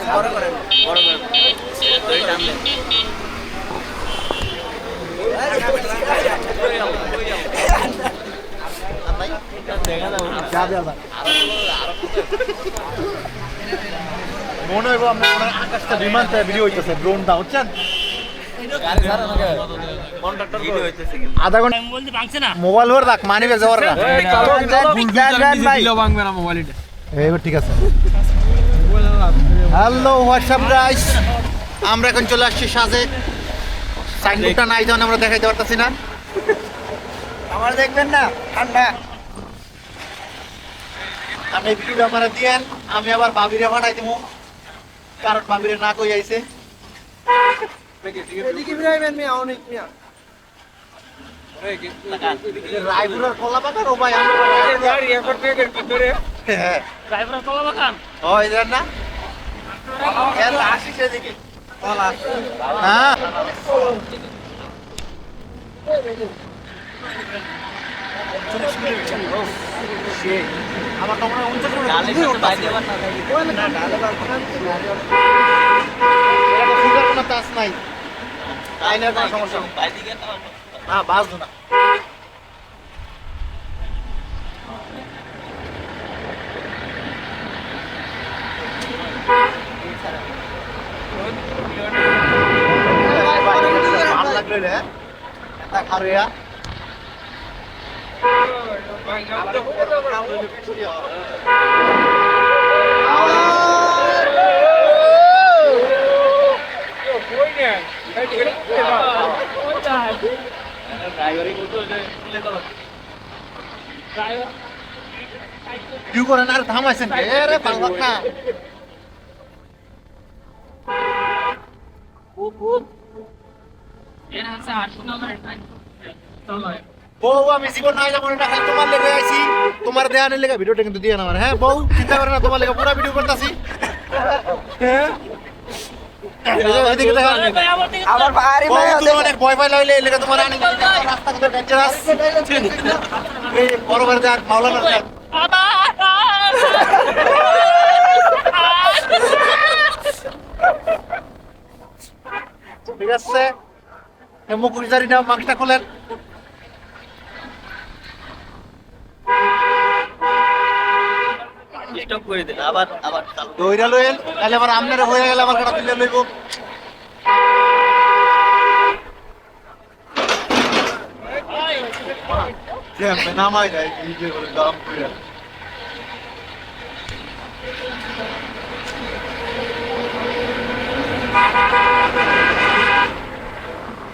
বড় করে বড় করে ওই টানলে মনে হয় আপনার আকাশটা বিমান ভিডিও হইতেছে ড্রোনটা বুঝছেন আধা ঘন্টা মোবাইল ওর রাখ মানি বেজে ওর রাখ এইবার ঠিক আছে হ্যালো হোয়াটসঅ্যাপ গাইস আমরা এখন চলে আসছি সাজে সাইনবোর্ডটা নাই যখন আমরা দেখাইতে পারতেছি না আমার দেখবেন না ঠান্ডা আপনি ভিডিওটা আমার দিয়েন আমি আবার ভাবিরে পাঠাই দিব কারণ ভাবিরে না কই আইছে এদিকে ইব্রাহিম মিয়া অনেক মিয়া রায়পুরের কলা বাগান ও ভাই আমরা গাড়ি এয়ারপোর্ট থেকে ভিতরে হ্যাঁ রায়পুরের কলা বাগান ওই দেন না এর আশিস এদিকে কলা হ্যাঁ আমার তো মনে হয় 39 বাইরে আবার না থাকি না ডালে বার এটা সুগার কোনো চাষ নাই তাই না কোনো সমস্যা নেই বাইরে গিয়ে তো না বাজবো না ভালো লাগলো রে এটা খারিয়া কি করেন আর থামাইছেন রে পাগল না বউ আমি জীবন নাই যাবো না খালি তোমার লেগে আইছি তোমার দেয়ানের লেগে ভিডিওটা কিন্তু দিয়ে না আমার হ্যাঁ বউ চিন্তা করে না তোমার লেগে পুরো ভিডিও করতেছি এদিকে দেখা আমার বাড়ি বউ তুমি অনেক ভয় পাই লাইলে এই লেগে তোমার আনি রাস্তা কত ডেঞ্জারাস এই বড় বড় দেখ মাওলানা দেখ ঠিক আছে মুখুরিজারি না মাংসটা খোলেন স্টপ করে দিন আবার আবার চালু দইরা লইেন তাহলে আবার আমনের হয়ে গেলে আবার কাটা তুলে লইব কেমন নামাই যায় নিজে করে দাম কইরা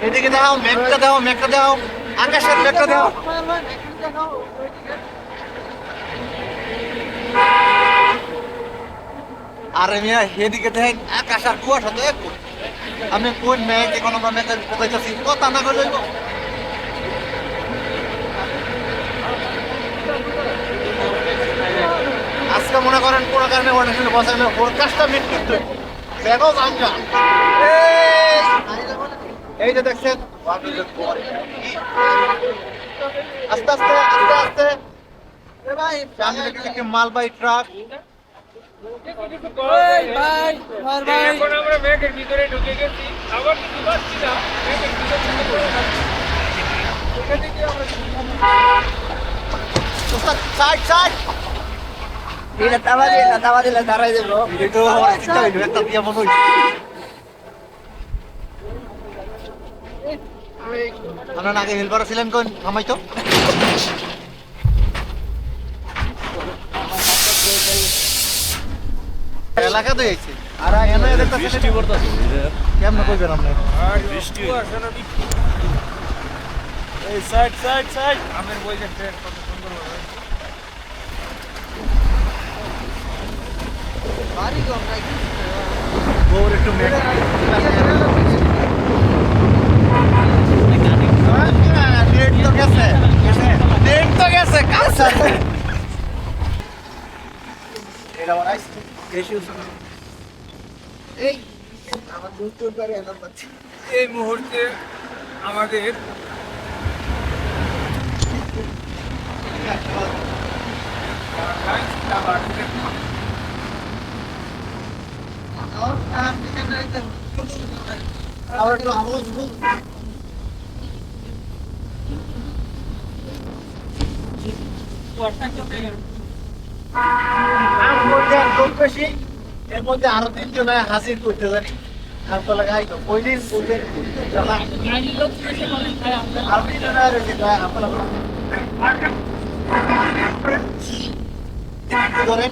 এদিকে দাও মেঘটা দাও আকাশের মেঘটা দাও আরে মিয়া এদিকে দেখেন আকাশ আর কুয়াশা তো এক আমি কোন মেঘ এখন আমরা মেঘের কোথাইতেছি কথা না করে লইব আজকে মনে করেন কোনো কারণে অনেক সময় বসাইলে ফোরকাস্টটা মিট করতে দেখো জানকা এই যে দেখছেন আস্তে আস্তে আস্তে আস্তে ভাই সামনে থেকে মালবাহী ট্রাক এখন আমরা ব্যাগের ভিতরে ঢুকে গেছি আবার কিছু পাচ্ছি না ব্যাগের ভিতরে ওইটা থেকে আমরা সাইড সাইড এটা তাবা দিলে দাঁড়াই দেবো এটা আমার চিন্তা হইলো একটা দিয়া মনে হইছে আপনার আগে হেল্পার ছিলেন কোন থামাই তো এলাকা তো হয়েছে আর এনে দেখতে বৃষ্টি পড়তেছে কেমন কইবেন আপনি বৃষ্টি আসলে এই সাইড সাইড সাইড আমের বইয়ের ট্রেন কত সুন্দর হবে বাড়ি গো আমরা ওর একটু মেঘ নেট তো গেছে নেট তো গেছে কাছে এটা বানাইছ এই আমার দুটো করে এলাম পাচ্ছি এই মুহূর্তে আমাদের আবার একটু আওয়াজ এর মধ্যে আরো 3 জন হাসির করতে জানি আর তো লাগাই তো কইদিন বলতে চালা আর 3 জন আর রয়েছে তো আপনারা করেন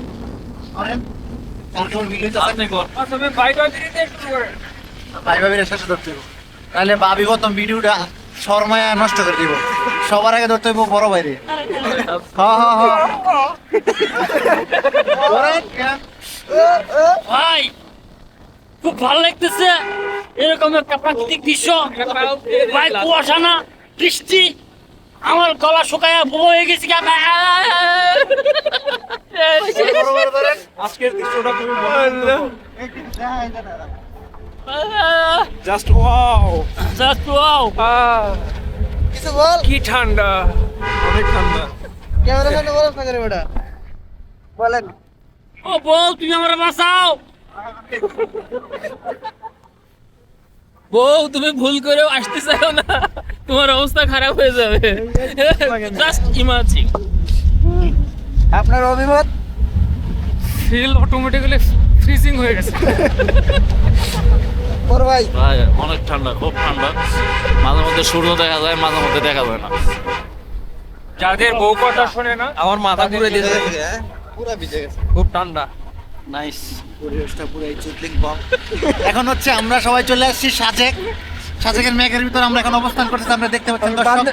করেন তারপর ভিডিও চালাতে কর আসলে বাইরে দিতে একটু করে ভাই ভাবির শেষ করতে হবে তাহলে ভাবি প্রথম ভিডিওটা শর্মায় নষ্ট করে দিব সবার আগে ধরতে হবে বড় বাইরে হ্যাঁ হ্যাঁ হ্যাঁ করেন ভাই খুব ভালো লাগতেছে এরকম একটা প্রাকৃতিক দৃশ্য ভাই কুয়াশা না বৃষ্টি আমার গলা শুকায় বড় হয়ে গেছে আজকের দৃশ্যটা খুবই ভালো জাস্ট ওয়াও জাস্ট ওয়াও কিছু বল কি ঠান্ডা অনেক ঠান্ডা ক্যামেরা সামনে বল না করে বেটা বলেন ও বল তুমি আমার বাঁচাও বউ তুমি ভুল করেও আসতে চাও না তোমার অবস্থা খারাপ হয়ে যাবে জাস্ট ইমাজিন আপনার অভিমত ফিল অটোমেটিক্যালি ফ্রিজিং হয়ে গেছে বড় ভাই ভাই অনেক ঠান্ডা খুব ঠান্ডা মাঝে মধ্যে সূর্য দেখা যায় মাঝে মধ্যে দেখা যায় না যাদের বউ কথা শোনে না আমার মাথা ঘুরে দিয়েছে পুরো ভিজে গেছে খুব ঠান্ডা নাইস পরিবেশটা পুরো চুদলিং বম এখন হচ্ছে আমরা সবাই চলে আসছি সাজেকের মেঘের ভিতর আমরা এখন অবস্থান করতেছি আমরা দেখতে পাচ্ছেন দর্শক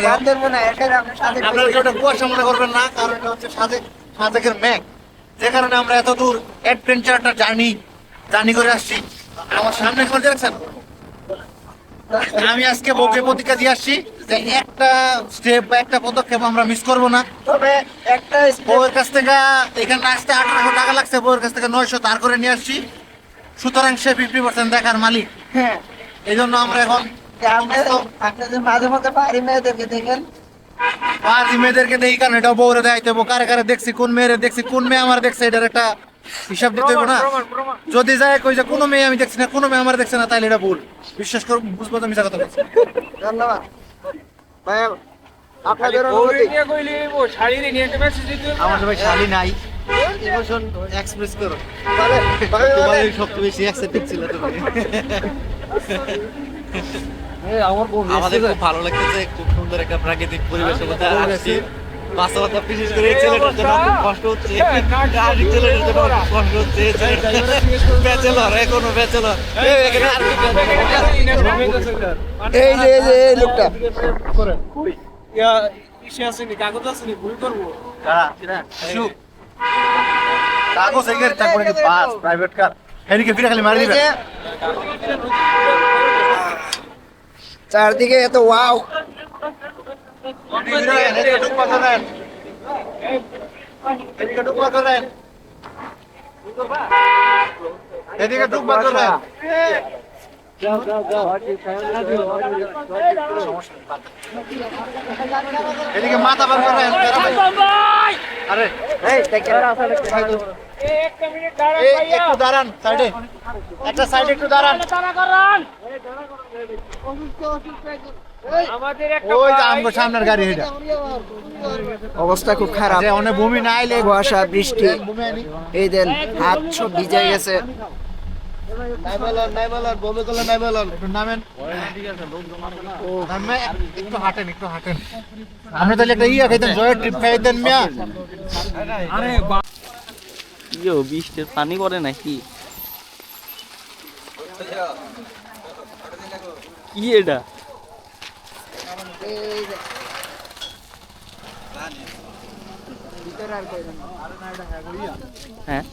বান্দরবনে এখানে আপনার সাথে আপনারা কি ওটা কুয়াশা মনে করবেন না কারণ এটা হচ্ছে সাজেকের মেঘ যে কারণে আমরা এত দূর অ্যাডভেঞ্চার একটা জার্নি করে আসছি আমার সামনে এখন দেখছেন আমি আজকে বউকে প্রতিজ্ঞা দিয়ে আসছি যে একটা স্টেপ বা একটা পদক্ষেপ আমরা মিস করব না তবে একটা বউয়ের কাছ থেকে এখানে আসতে 1800 টাকা লাগছে বউয়ের কাছ থেকে 900 তার করে নিয়ে আসছি সুতরাং সে 50% দেখার মালিক হ্যাঁ এই জন্য আমরা এখন আপনাদের মাঝে মাঝে পাহাড়ি মেয়েদেরকে দেখেন পাঁচি মেয়েদেরকে দেখি কারণ এটা বউরে দেখাইতে হবো কারে কারে দেখছি কোন মেয়েরে দেখছি কোন মেয়ে আমার দেখছে এটার একটা হিসাব দিতে হইব না প্রমাণ যদি যায় কই যে কোনো মেয়ে আমি দেখছি না কোনো মেয়ে আমার দেখছে না তাইলে এটা ভুল বিশ্বাস করো বুঝবো তো মিশা কথা বলছি ধন্যবাদ ভাই আরে আপনাদের বউ অনুমতি নিয়ে কইলি ও শাড়ি নিয়ে একটা মেসেজ দিতে হবে আমার সবাই শালি নাই ইমোশন এক্সপ্রেস করো বলে ভাই তোমার বলে সবচেয়ে বেশি অ্যাকসেপ্ট ছিল তুমি আমার বউ আমাদের খুব ভালো লাগতেছে খুব সুন্দর একটা প্রাকৃতিক পরিবেশের মধ্যে আসছি বাস্তবতা বিশেষ করে এই ছেলেটার জন্য খুব কষ্ট হচ্ছে আরেক ছেলেটার জন্য খুব কষ্ট হচ্ছে এই ছেলেটা ব্যাচেলর এখনো ব্যাচেলর এখানে আর কি এই যে এই লোকটা কাগজ এই গাড়ি তারপরে বাস প্রাইভেট কার এদিকে ফিরে খালি মারি এই দিবে যে চারদিকে এত ওয়াও এদিকে ঢুকবা করেন এদিকে ঢুকবা করেন এদিকে ঢুকবা করেন এদিকে মাথা বার করেন ভাই আরে এই দেখেন একটা মিনিট দাঁড়ান এই ভাইয়া একটু দাঁড়ান সাইডে একটা সাইডে একটু দাঁড়ান আমাদের একটা ওই যে ভাই- আমগো সামনের গাড়ি এটা অবস্থা খুব খারাপ যে অনেক ভূমি না আইলে কুয়াশা বৃষ্টি ভূমি আনি এই দেন হাত সব ভিজে গেছে একটু নামেন নামে একটু হাঁটেন আপনি তাহলে একটা ইয়া খাইতেন জয়ের ট্রিপ খাইতেন মিয়া ইয়ো বৃষ্টির পানি পড়ে নাকি কি এটা হ্যাঁ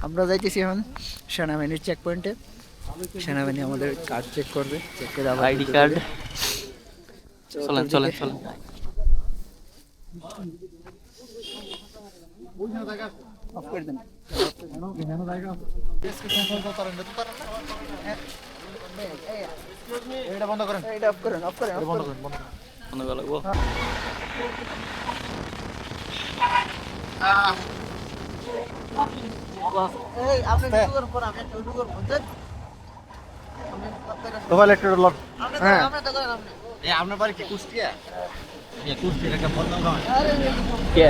আমরা যাইতেছি এখন সেনাবাহিনীর চেক পয়েন্টে সেনাবাহিনী আমাদের কার্ড চেক করবে চেক করে আবার আইডি কার্ড চলেন চলেন চলেন অফ করে দেন এটা বন্ধ করেন এটা অফ করেন অফ করেন এটা বন্ধ করেন বন্ধ করেন মনে গেল গো তোফাইল একটু লক। হ্যাঁ আপনার বাড়ি কি কুষ্টিয়া? কুষ্টিয়ার একটা বদনাম গান। কে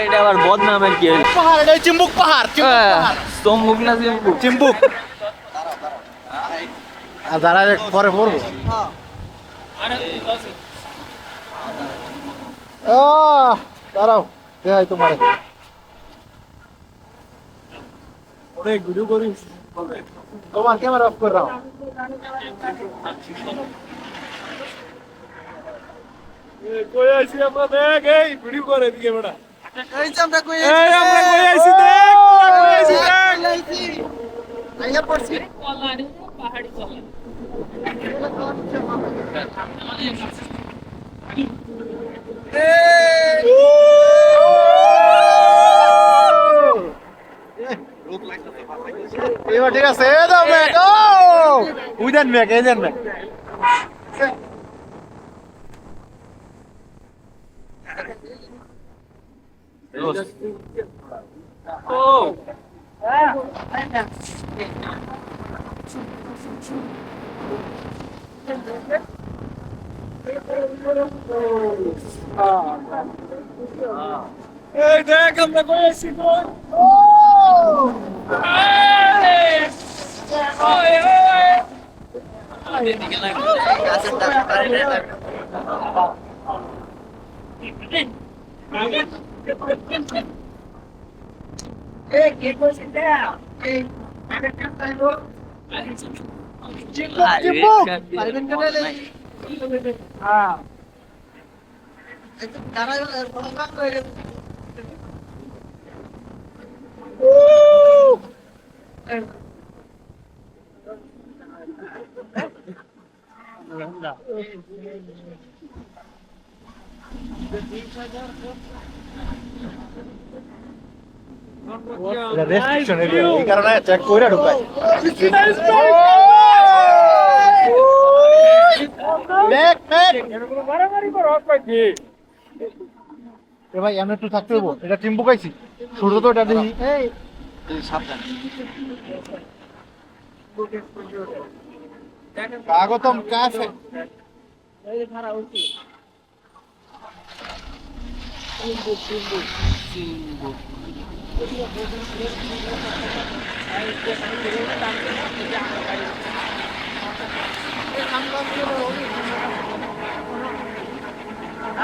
এটা আবার বদনামের কি হইলো? পাহাড়, এটা চিম্বুক পাহাড়, চম্বুক না চিম্বুক? চিম্বুক। আর যারা পরে পড়বো দাঁড়াও দেখাই তোমার তোমার ক্যামেরা অফ করে দাও। কই আইছি আমরা, দেখ এই ভিডিও করে দিকে বেটা। এই যে আমরা কই এই আমরা কই আইছি দেখ, তোরা কই আইছি দেখ। আইয়া পড়ছি। পাহাড়ি চলে এবার ঠিক আছে, এ দাও ম্যাক, ও উইদেন ম্যাক, এই দেন ম্যাক। ও এই দেখ আমরা কই আইছি কই। এই! ওই ওই! চিম্বুক পারবেন কেন রে? হ্যাঁ একটু দাঁড়াও, ফটো কাট করে গেছে। এটা রেস্ট্রিকশন এরিয়া, এই কারণে চেক করে ঢুকাই। Back back. মারামারি করো পাইছি। এ ভাই আমরা একটু থাকতে দেবো, এটা চিম্বুক আইছি। ছোট তো এটা দেখি। এই সাবধান। স্বাগতম কাফে।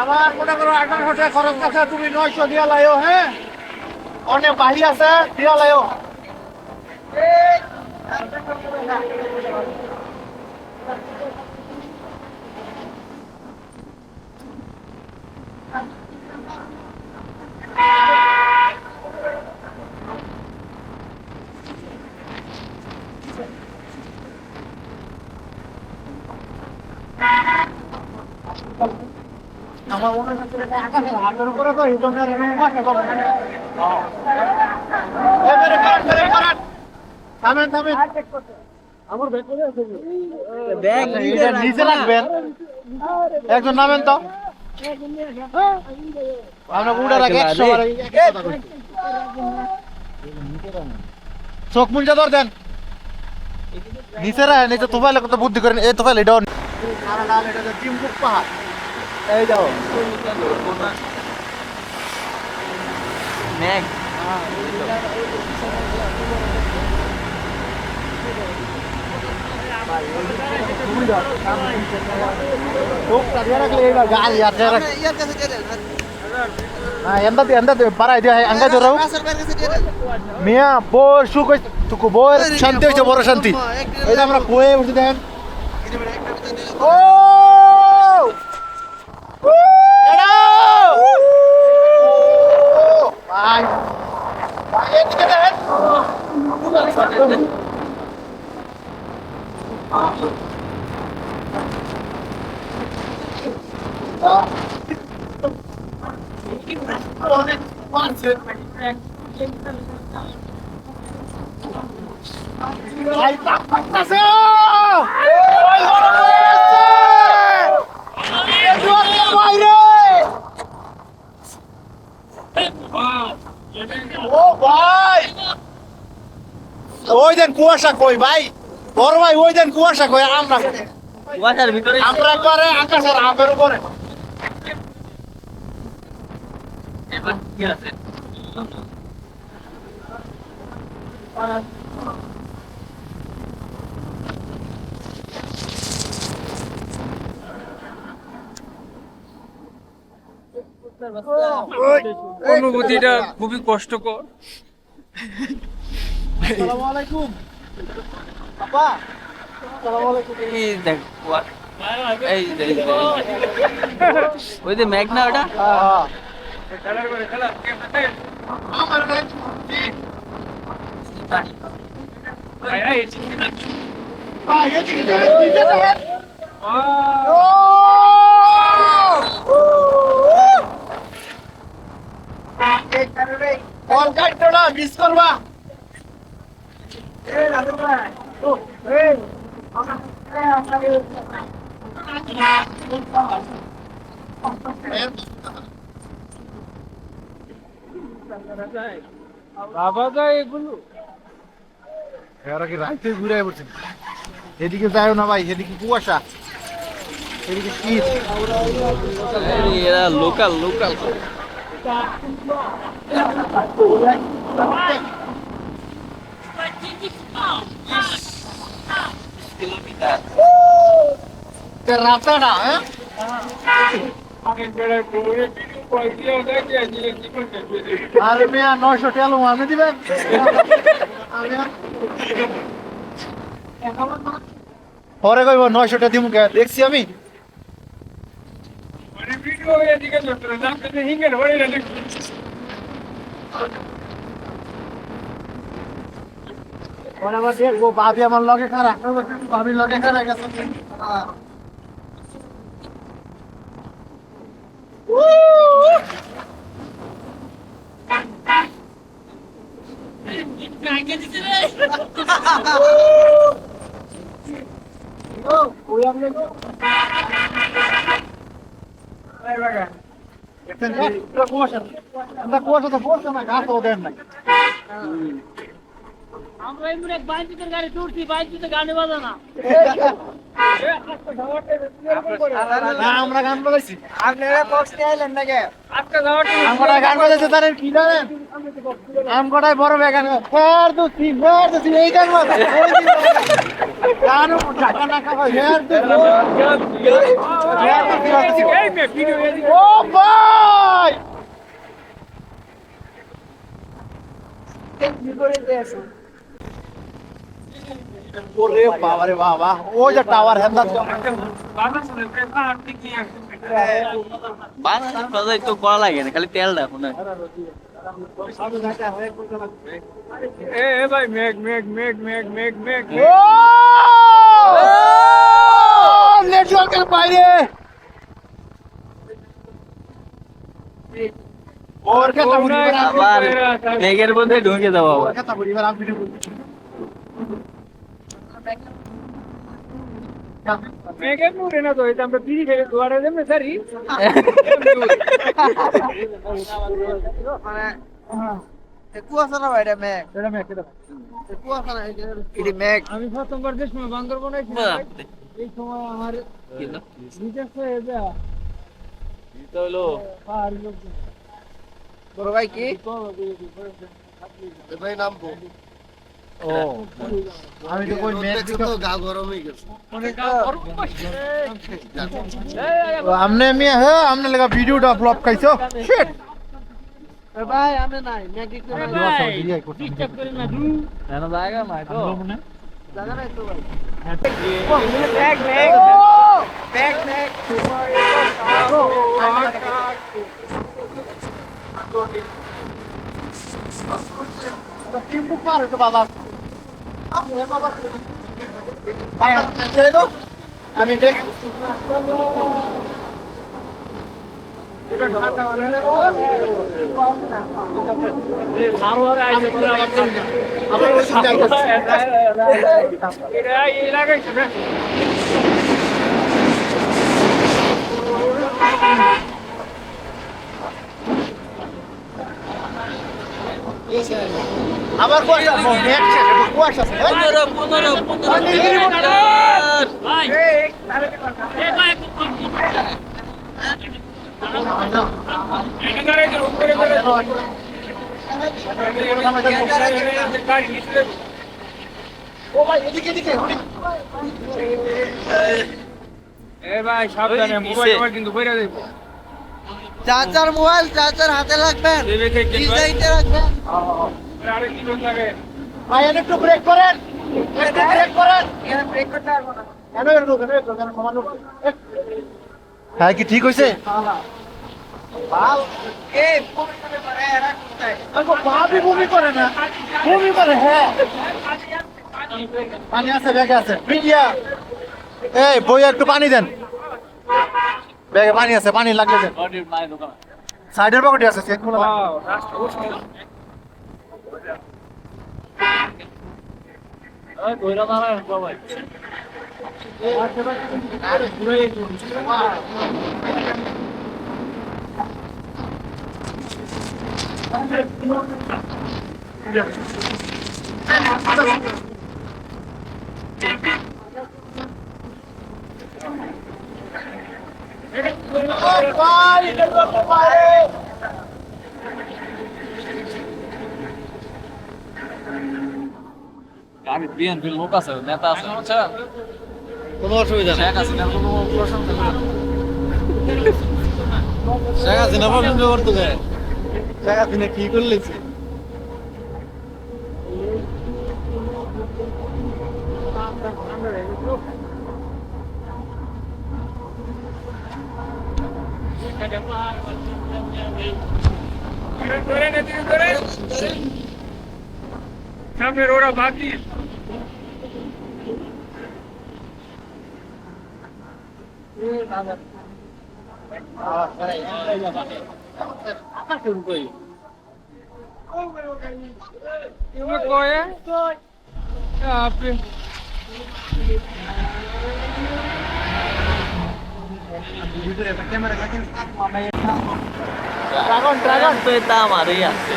আমার মনে করো 1800 টাকা খরচ আছে, তুমি 900 দিয়া লাইও। হ্যাঁ অনেক বাহি আছে, দিয়া লাইও। আমার মনে হচ্ছে এটা আকাশের হাতের উপরে তো হিটনের মাঠে কম। এবারে কাট। থামেন থামেন। আমার ব্যাগ করে আছে। ব্যাগ নিচে রাখবেন। একজন নামেন তো। আমরা উড়া রাখে 100 বার এই কথা কইছি। চোখ মুঞ্জা ধর দেন। নিচে রাখেন, নিচে তোফাইলে কত বুদ্ধি করেন, এই তোফাইল এটাও সারা নাম এটা তো চিম্বুক পাহাড়। এই যাও ম্যাক মিয়া বোর সুখ তুকু বোর শান্তি হয়েছে, বড় শান্তি। এই যে আমরা বয়ে উঠে দেখেন। ও ভাই ভাই এদিকে দেখেন। ভাই পাক পাকতাছে। ওই বড় হয়ে গেছে। ওই দেন কুয়াশা কই ভাই, বড় ভাই ওই দেন কুয়াশা কই, আমরা কুয়াশার ভিতরে আমরা করে আকাশের আমের উপরে। এবার কি আছে? অনুভূতিটা খুবই কষ্টকর। আসসালামু আলাইকুম আপা, আসসালামু আলাইকুম। এই দেখ এই যে ওই যে মেঘনা ওটা হ্যাঁ খেলার করে খেলা আমার ভাই আয় আয় ভাই এদিকে দেখেন। ও বল কাটতো না, মিস করবা। বাবা যায় এগুলো এরা কি রাইতে ঘুরে পড়ছেন? এদিকে যাও না ভাই, এদিকে কুয়াশা, এদিকে শীত। এরা লোকাল লোকাল রাতাটা হ্যাঁ আগে বেড়ায় ঘুরে পয়সা দেয় কি আজকে জীবন দেখবে আরে মিয়া 900 টাকা লোন আপনি দিবেন? পরে কইব 900 টাকা দিমু কে, দেখছি আমি। মানে ভিডিও এদিকে চলতে না করতে হিঙ্গের হয়ে গেল পরে আবার দেখবো ভাবি আমার লগে খারাপ, ভাবির লগে খারাপ গেছে। কুয়াশা তো পড়ছে না, ঘাস ও দেন নাই। আমরা এমনি এক বাইকের গাড়ি তুলছি, বাইকে গাড়ি বাজা না। না, আমরা গান বাজাইছি। আজকে যাওয়াটা আমরা গান বাজাইছি, জানেন কি জানেন? আমগোটাই বড় বেগান ফের দুসি এই গান বাজাই গান টাকা না খাওয়া ফের দুসি এই মে ভিডিও এদিকে ও ভাই ওরে বাবা রে বাবা, ও যে টাওয়ার হেন্দা বাধা শুনে আর কি বাজার বাজার তো করা লাগে না, খালি তেল দেখো না এ ভাই মেঘ মেঘ মেঘ মেঘ মেঘ মেঘ ও নেটওয়ার্কের বাইরে ওর কথা বুঝি না আবার মেঘের মধ্যে ঢুকে যাবো আবার কথা বুঝি না, আমি ভিডিও করছি। মেঘের মুড়ে না তো এটা আমরা বিড়ি খেয়ে দুয়ারে দেবে সারি এটা মেঘ, এটা মেঘ। আমি প্রথমবার যে সময় বান্দরবন এই সময় আমার নিজস্ব বড় ভাই কি ভাই নামবো? ও আমি তো কই মেঘ দেখে তো গা গরম হয়ে গেছে। আমনে মিয়া হে আমনে লাগা ভিডিওটা ফ্লপ খাইছো শিট ভাই আমনে নাই মেঘ একটু ডিস্টার্ব করি না দু। কেন জায়গা নাই তো জায়গা নাই তো ভাই মেঘ মেঘ মেঘ মেঘ টিম্পু পার তো বাবা আমি দেখ এটা এই লাগাইছে না Yes, sir. আবার কুয়াশা নেট শেষ এখন কুয়াশা আছে ভাই ও ভাই এদিকে এদিকে এ ভাই সাবধানে মোবাইল আমার কিন্তু কইরা দেব চার্জার মোবাইল চার্জার হাতে রাখবেন দেবে কে কে ডিজাইনটা রাখবেন আরে কি করতে লাগে ভাই একটু ব্রেক করেন একটু ব্রেক করেন কেন এরকম কেন সমানো হ্যাঁ কি ঠিক হইছে ভাবি ভূমি করে না ভূমি করে হ্যাঁ পানি আছে ব্যাগে আছে মিডিয়া এই বই একটু পানি দেন ব্যাগে পানি আছে পানি লাগলে দেন সাইডের পকেটে আছে চেক গুলো ওয়াও রাস্তা উঠছে আমি বিএনপির লোক আছে নেতা আছে বুঝছেন কোনো অসুবিধা নেই শেখ হাসিনার কোনো প্রশংসা করে শেখ হাসিনা প্রশংসা করতে যায় শেখ হাসিনা কি করলেছে সামনের ওরা বাকি আপনি ড্রাগন ড্রাগন তো দাম আরই আছে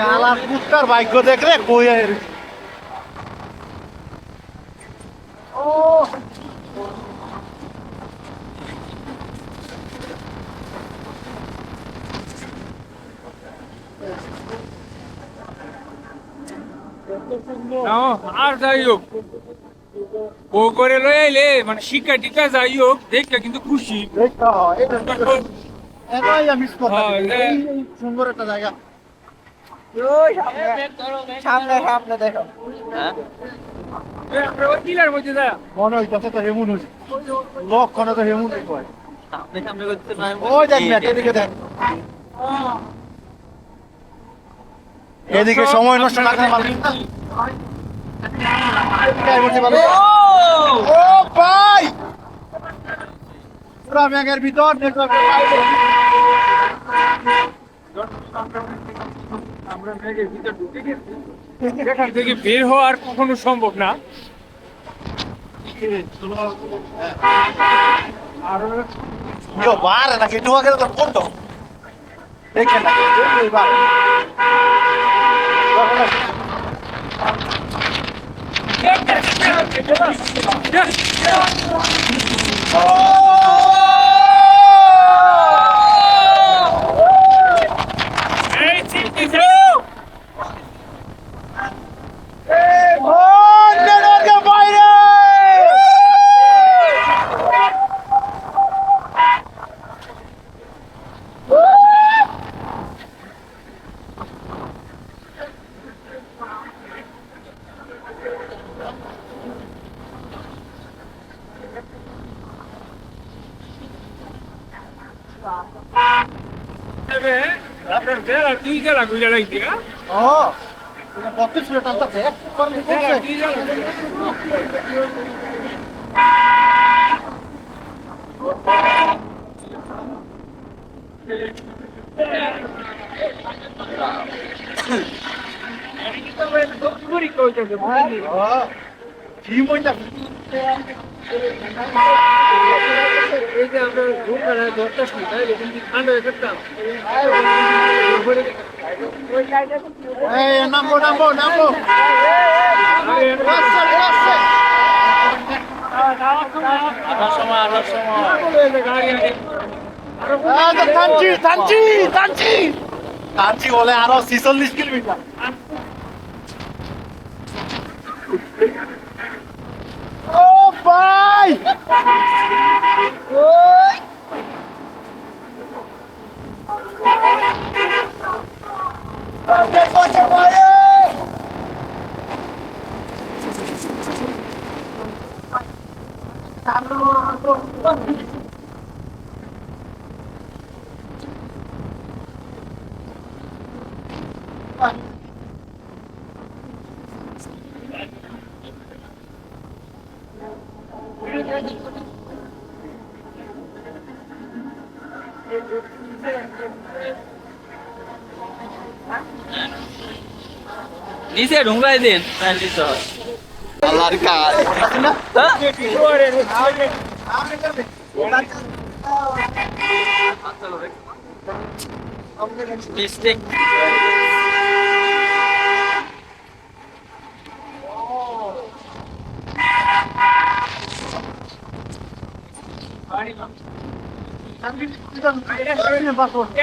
আলাপ কুত্তার ভাগ্য দেখলে কই আর ও আর যাই হোক ও করে লই আইলে মানে শিক্ষা টিকা যাই হোক দেখলে কিন্তু খুশি দেখতে হয় এটাই আমি মিস করতাম হ্যাঁ, এই সুন্দর একটা জায়গা সামনে সামনে দেখো হ্যাঁ কিলার মধ্যে যা মনে হইতাছে তো হেমুন হইছে লক্ষণে তো হেমুন কয় সামনে সামনে করতে না ওই দেখ না এদিকে দেখ এদিকে সময় নষ্ট না করে মারবি না এই করতে পারবো ও ভাই পুরা ব্যাগের ভিতর নেটওয়ার্ক আমরা ব্যাগের ভিতর ঢুকে গেছি এখান থেকে বের হওয়া আর কখনো সম্ভব না ইয়ো বার নাকি তোমাকে তো কোনটো দেখেন না এই বার এই চিন্তিত ও নেটওয়ার্কের বাইরে আপনার বেলা দুই জেলা ঘুরে রাখছি ও 32 মিনিট টানতাছে করলে করছে দুই জেলা পরীক্ষা হইতেছে বুঝলি? কি মইটা এই যে আমরা ঘুমখানা ধরতেছি তাই কিন্তু ঠান্ডা হয়ে থাকতাম এই নামবো নামবো নামবো রাস্তা রাস্তা থানচি থানচি থানচি থানচি বলে আরো 46 কিলোমিটার ও ভাই ওই নিচে ঢুকাই দিন আল্লাহর কাজ না মিস্টেক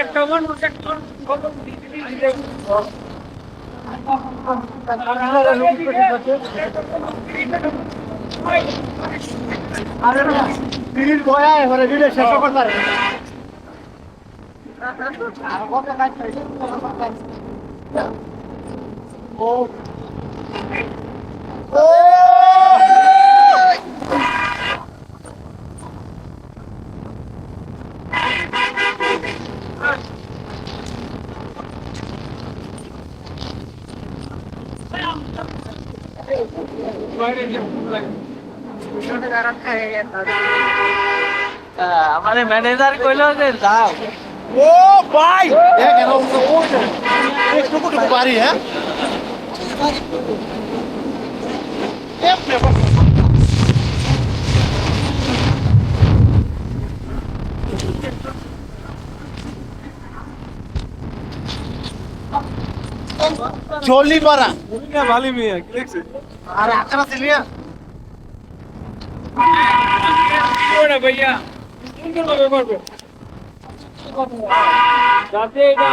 একটা মানুষ একটা খবর দিতে দিদির বয়া এবারে দিলে শেষ করতে পারে ও আমাদের ম্যানেজার কইলো যে যাও ও ভাই দেখেন ও একটু বাড়ি হ্যাঁ জলি পারা ভালো মেয়ে কি দেখছে আর আকারা ছিলিয়া ওরা ভাইয়া সুন্দর ভাবে করবে যাতে এটা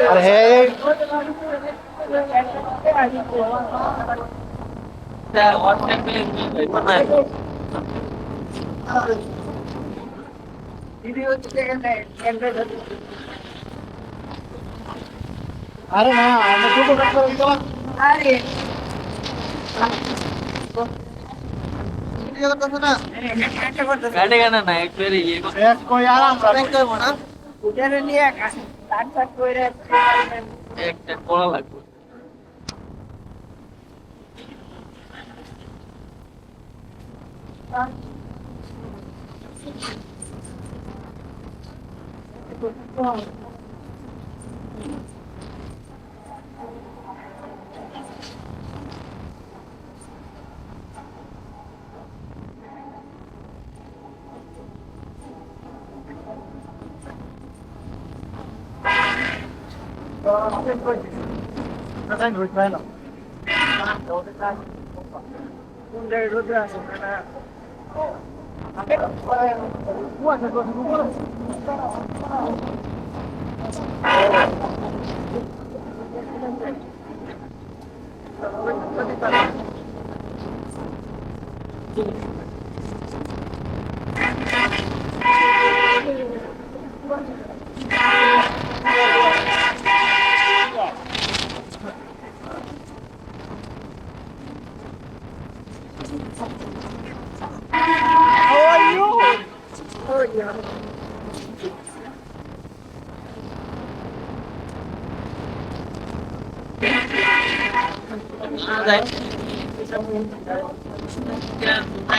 আর হে আরে না আমরা ছোট ডাক্তার গেলাম গাড়ি গানা না একবারে ইয়ে এক কই আরাম একটা করা লাগবে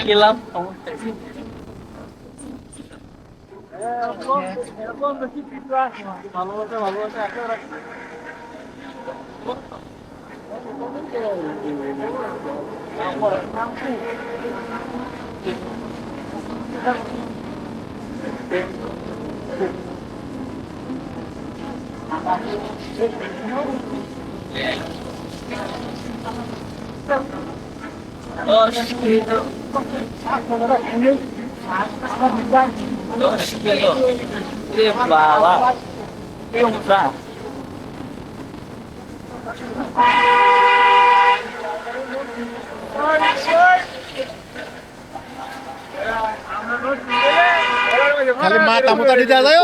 গেলাম বাবা খালি মাথা মোটা দিয়ে দেওয়া যায়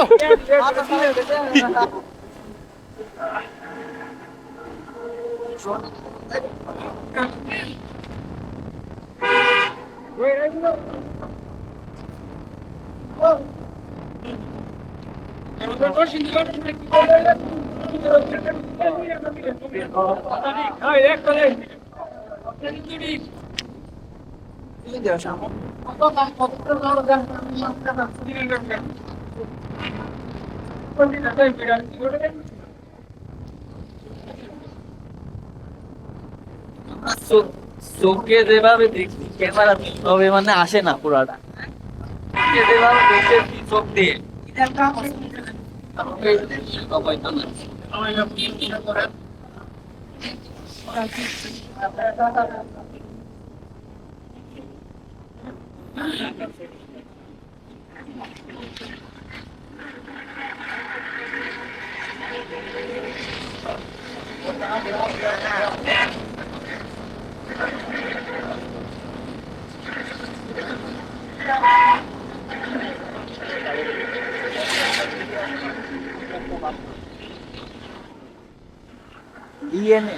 চোখে যেভাবে দেখছি ক্যামেরা তবে মানে আসে না পুরাটা যেভাবে দেখছি চোখ দিয়ে ডিএনএ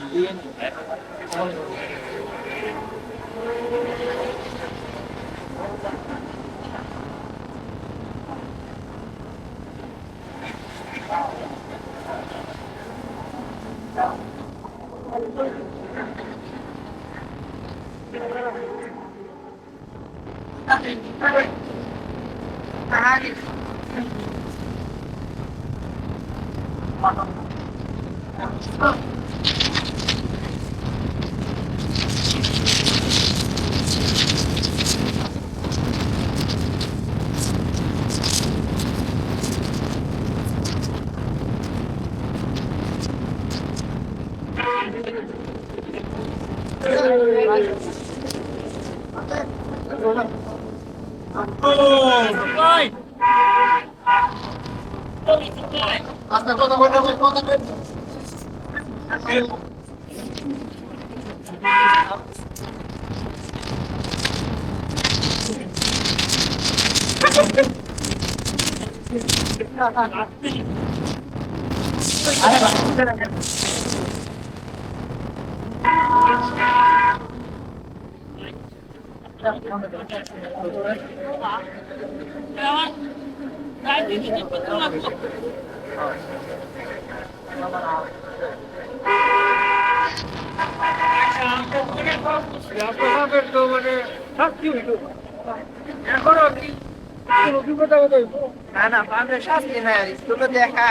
না না পাবে শাস্তি নাই তোকে দেখা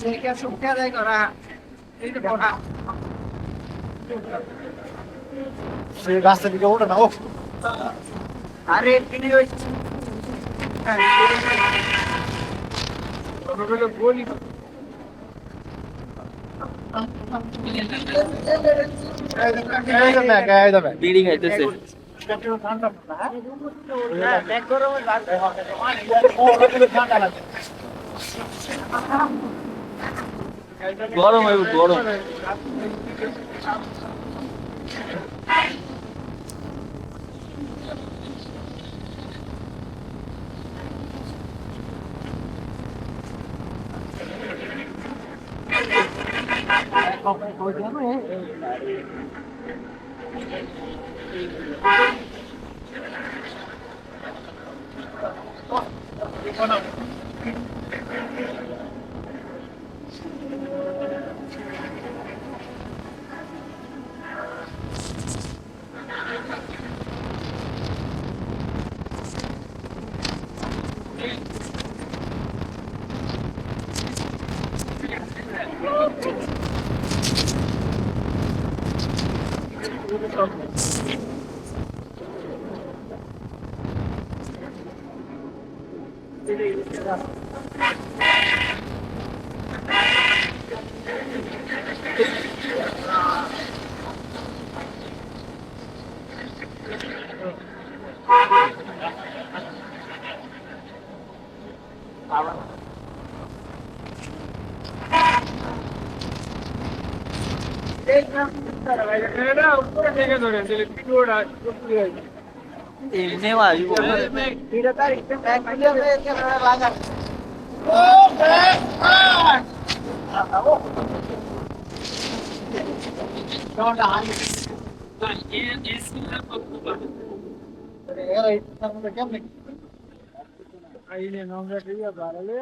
দেখে সুখে দেয় করা এই তো কথা রাস্তা দিকে ওঠে না ও আরে তিনি ওই বলি বিড়ি খাইতেছে গরম হইব গরম এটা উপরে থেকে ধরে আসলে ভিডিওটা আইনে নোংরা দিয়ে বাড়ালে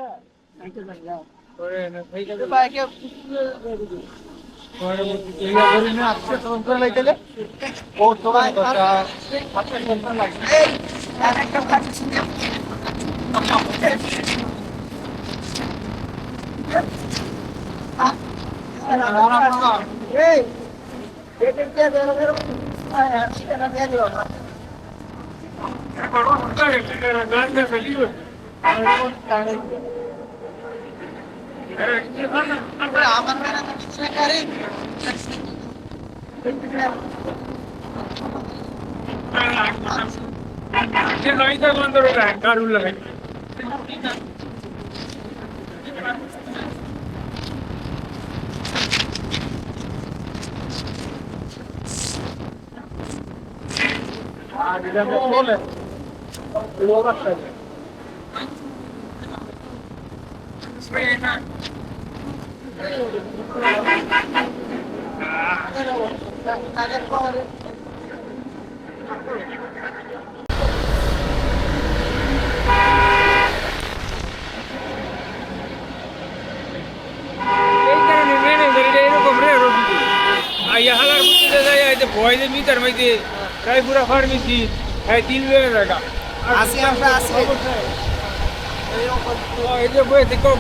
করে না ভাই পরে লাইটা বন্ধ করে রাখ কারুল লাগাই ভয়ের মিটার মধ্যে প্রায় পুরো ফার্মেসি তিন টাকা আসি আমরা আসি এই যে বই দেখো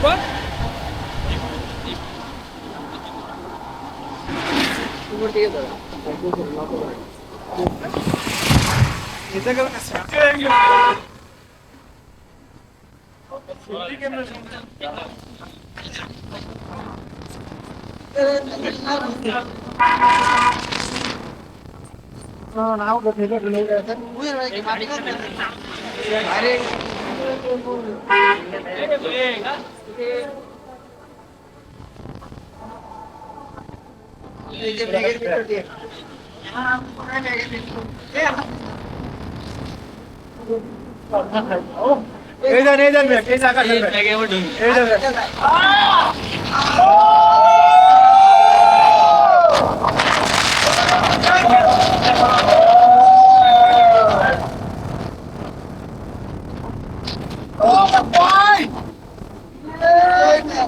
এই দেন এই জায়গা এই দেন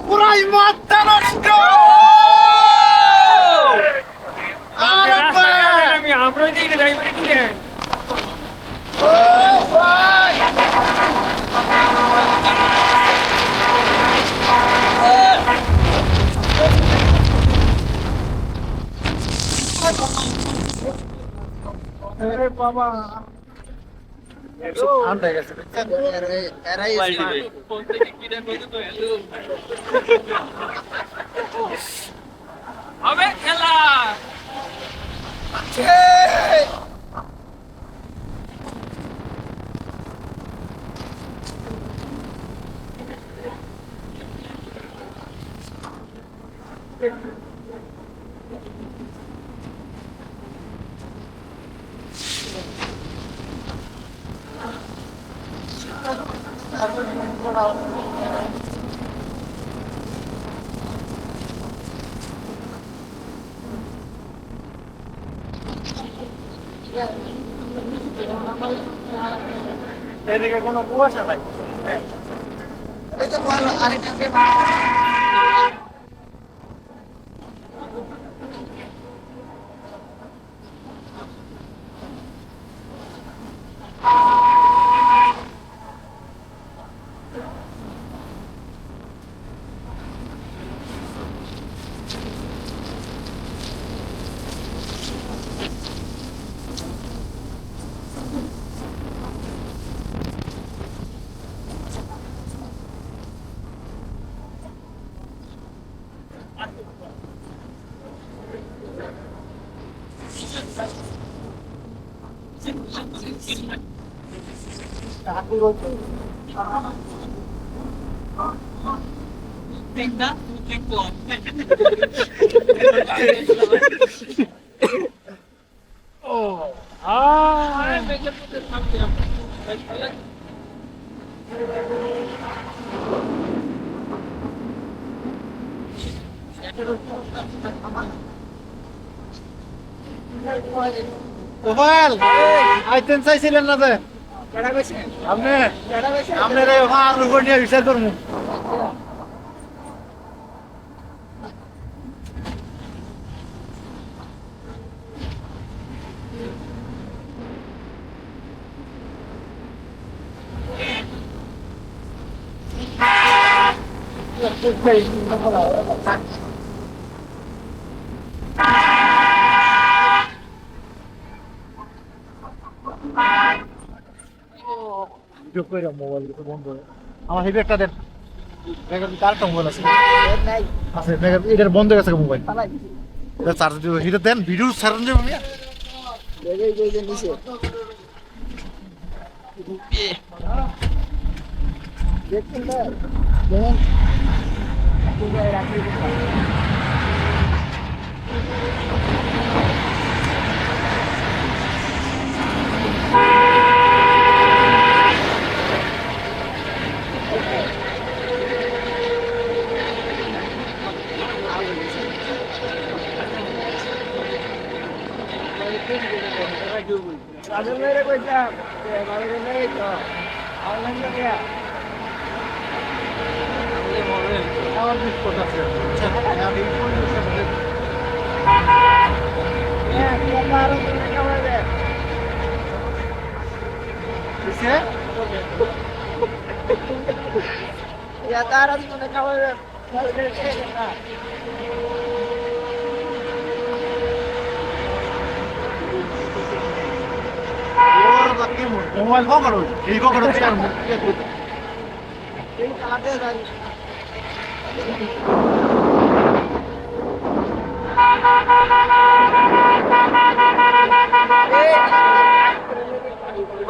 পুরাই মাথা নষ্ট আমি আমরা দিকে যাইবার কি আরে বাবা ঠান্ডা গেছে হবে খেলা এদিকে কোনো কুয়াশা নাই তোফায়েল আইতেন চাইছিলেন না যে আপনি আপনার এই ভাড়ার উপর নিয়ে বিচার করবো মোবাইল বন্ধ আমার হেভি একটা দেন ব্যাগের ভিতরে আরেকটা মোবাইল আছে আছে ব্যাগের এটার বন্ধ হয়ে গেছে মোবাইল চার্জ দিব হিটা দেন ভিডিও ছাড়ান দেব আমি দেখছেন না দেখেন Ya cara di mana kau mobile কখনো এই কখনো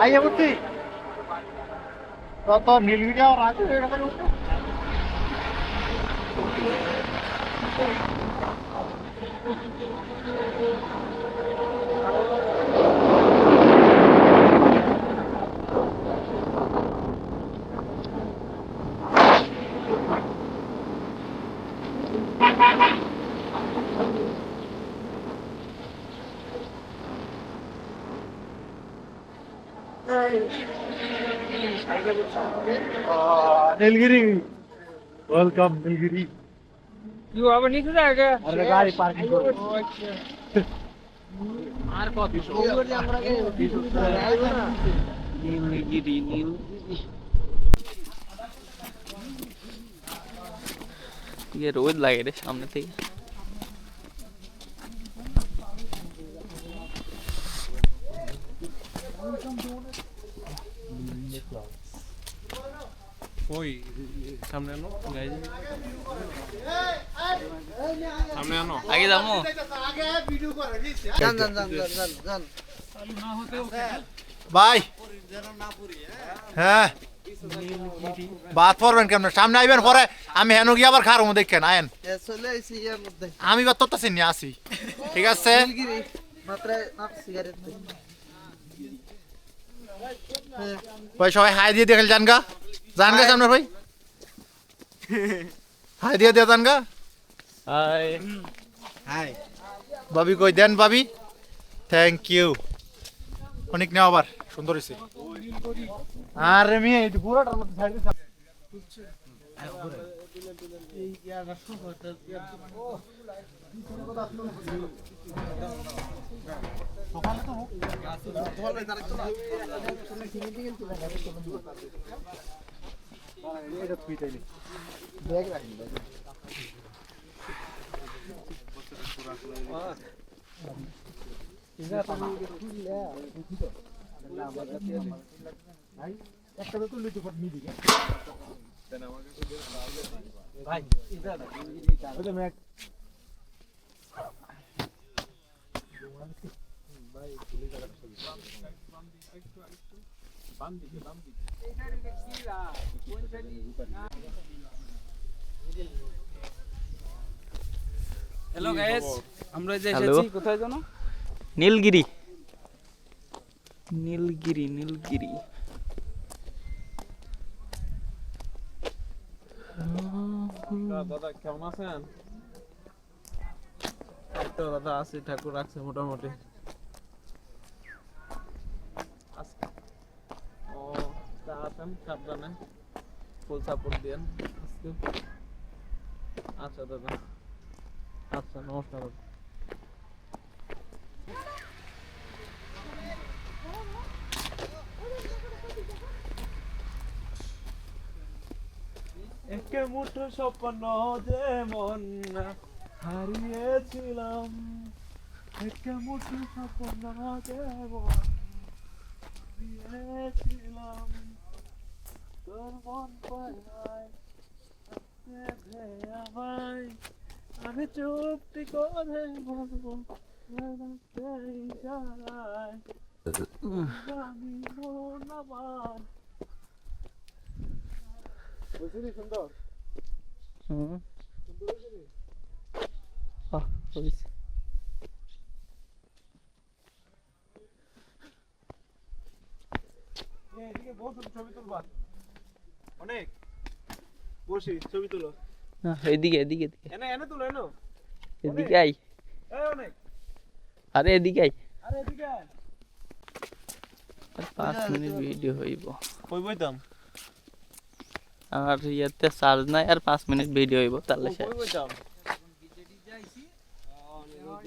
আইয়া বুঝছি তো নীলগিরি আর আছে Nilgiri welcome Nilgiri You have a nickel bag? अरे गाड़ी पार्किंग करो আর কত রোদ লাগে রে সামনে থেকে ওই সামনে আনো গাইজ সামনে আনো আগে যাবো ভাই হ্যাঁ বাদ পড়বেন কেমন সামনে আইবেন পরে আমি হেন গিয়ে আবার খারো দেখেন আয়েন আমি বা তোর কাছে নিয়ে আসি ঠিক আছে ভাই সবাই হাই দিয়ে দেখেন জানগা সামনে ভাই হাই দিয়ে জানগা হাই ভাবি কই দেন ভাবি থ্যাংক ইউ অনেক নেওয়া আবার সুন্দর হয়েছে আরে মেয়ে এই পুরোটার মধ্যে সাইড ভাই হ্যালো গাইস, আমরা যে Hello. এসেছি কোথায় জানো? নীলগিরি নীলগিরি নীলগিরি দাদা কেমন আছেন? এই তো দাদা আছি, ঠাকুর রাখছে মোটামুটি। ও তা আছেন সাবধানে, ফুল সাপোর্ট দেন আজকে। আচ্ছা দাদা, আচ্ছা নমস্কার দাদা। একে মুঠো স্বপ্ন যেমন হারিয়েছিলাম, একে মুঠো স্বপ্ন যেমন হারিয়েছিলাম, তোর মন পায় আমায়, আমি চুপটি করে বলবো ইশারায়, আমি মন আমার। বুঝলি সুন্দর? এদিকে বসুন, ছবি তুলবা। অনেক বসি, ছবি তুলো। এদিকে এদিকে এদিকে এনে এনে তুলো, এনো। এদিকে আই এই অনেক, আরে এদিকে আই আরে এদিকে আয়। 5 মিনিট ভিডিও হইব কই বইতাম? আর ইয়াতে চার্জ নাই আর 5 মিনিট ভিডিও হইব তাহলে শেষ কই বইতাম?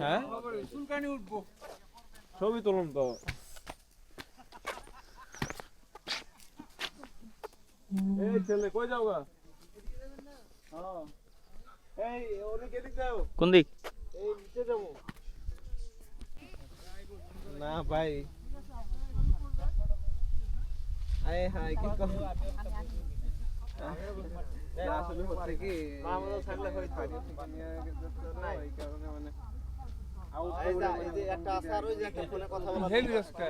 হ্যাঁ চুলকানি উঠবো। ছবি তুলুন তো। এই ছেলে কই যাও গা? হ্যাঁ এই অনেক এদিক যাও। কোন দিক এই নিচে যাবো না ভাই। আয় হাই কি কম আসলে হচ্ছে কি মামলা থাকলে হয়তো নাই এই কারণে মানে আউট করে এই যে একটা আছে আর ওই যে একটা ফোনে কথা বলা হেভি রাস্তা।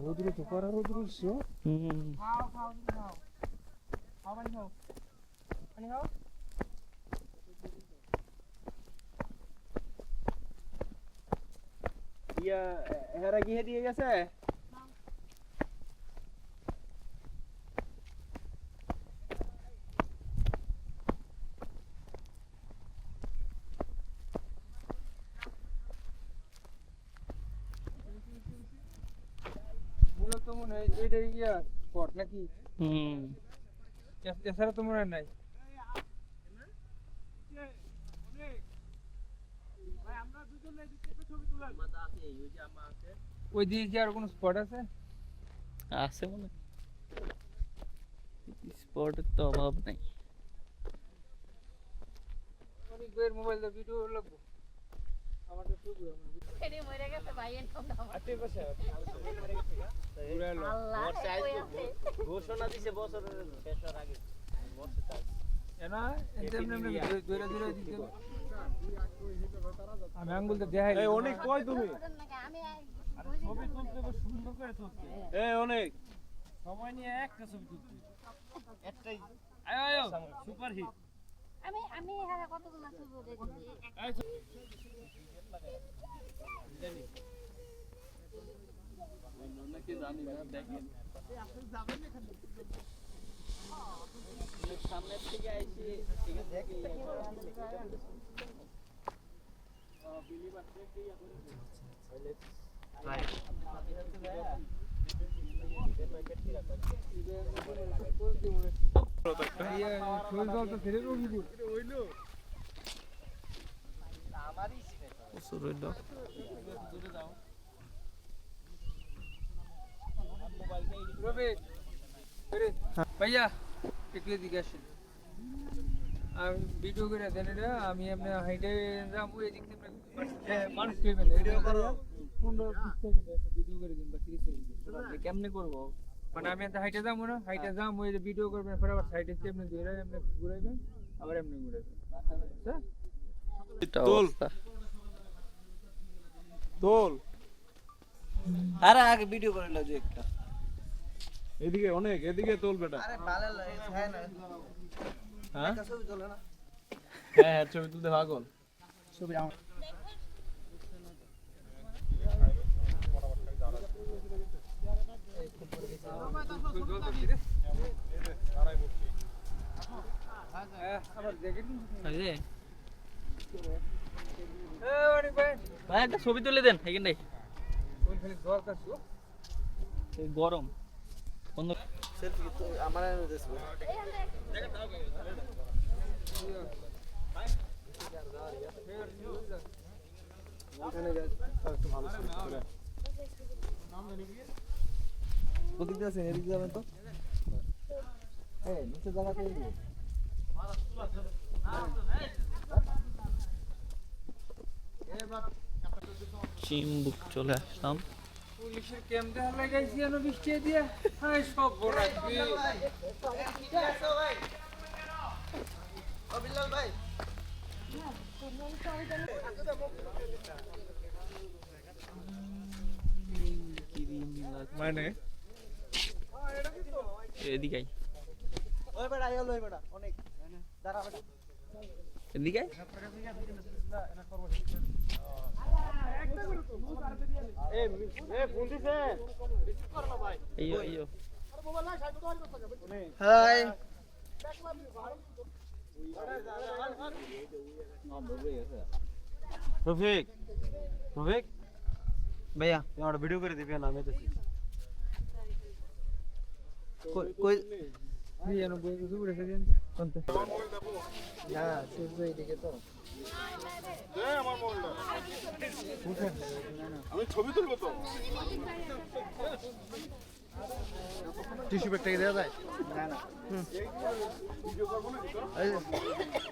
রোদ্র তো করা রোদ্র ছিল। ইয়া হেরা কি দিয়ে গেছে? মূলত মনে হয় এইটাই ইয়া স্পট নাকি? এছাড়া তো মনে হয় নাই। ওই দিকে কি আর কোনো স্পট আছে? আছে মনে স্পটের তো অভাব নাই অনেক বইয়ের মোবাইল দিয়ে ভিডিও লাগবো। আমার তো শুরু এনে মরে গেছে ভাই এর নাম দাও। আটে বসে আল্লাহ কই আছে? ঘোষণা দিছে বছরের শেষ হওয়ার আগে। এনা এমনি এমনি দূরে দূরে দিতে আমি আঙ্গুলটা দেখাই। এই অনেক কই তুমি? আমি ছবি তুলতে হবে, সুন্দর করে তুলতে। এই অনেক সময় নিয়ে একটা ছবি তুলতে। একটাই আয় আয় সুপার হিট। আমি হারা কতগুলো ছবি দেখেছি। সামনের থেকে আইছি, ঠিক আছে শরীর জল তো ফেরে রোগী রবি ভাইয়া একটু এদিকে আসেন। আমি ভিডিও করে দেন এটা আমি এমনি হাইটে যাবো এদিক থেকে মানুষ পেবেন ভিডিও করো 15-20 সেকেন্ড একটা ভিডিও করে দিন বা 30 সেকেন্ড কেমনে করবো মানে আমি একটা হাইটে যাবো না হাইটে যাবো এই যে ভিডিও করবেন পরে আবার সাইডে এমনি ধরে এমনি ঘুরাইবেন আবার এমনি ঘুরাইবেন তোল তোল আরে আগে ভিডিও করে নাও যে একটা এদিকে অনেক এদিকে তোল বেটা আরে ভালো লাগে হ্যাঁ না হ্যাঁ ছবি তোলে না হ্যাঁ হ্যাঁ ছবি তুলতে পাগল ছবি আমার আবার জ্যাকেট ভাই একটা ছবি তুলে দেন এখানটাই খালি দরকার ছিল গরম বন্ধ সেলফি তো আমার এনে দিস ওদিকে আছে এদিকে যাবেন তো এই নিচে জায়গাতে চিম্বুক চলে আসলাম পুলিশের ক্যাম্প দেখা লাগাইছি এনো বৃষ্টি দিয়ে হ্যাঁ সব বড় মানে এদিকে আয়। ওই বেটা আইলো ওই বেটা অনেক দাঁড়া বেটা এদিকে আয়। এইও এইও হাই রফিক রফিক ভাইয়া আমার ভিডিও করে দিবি না আমি তো কই যেন বই কিছু উড়েছে দিন কোনতে না সূর্য এদিকে তো আমি ছবি তুলবো তো টিস্যু ব্যাগটা দেওয়া যায় না না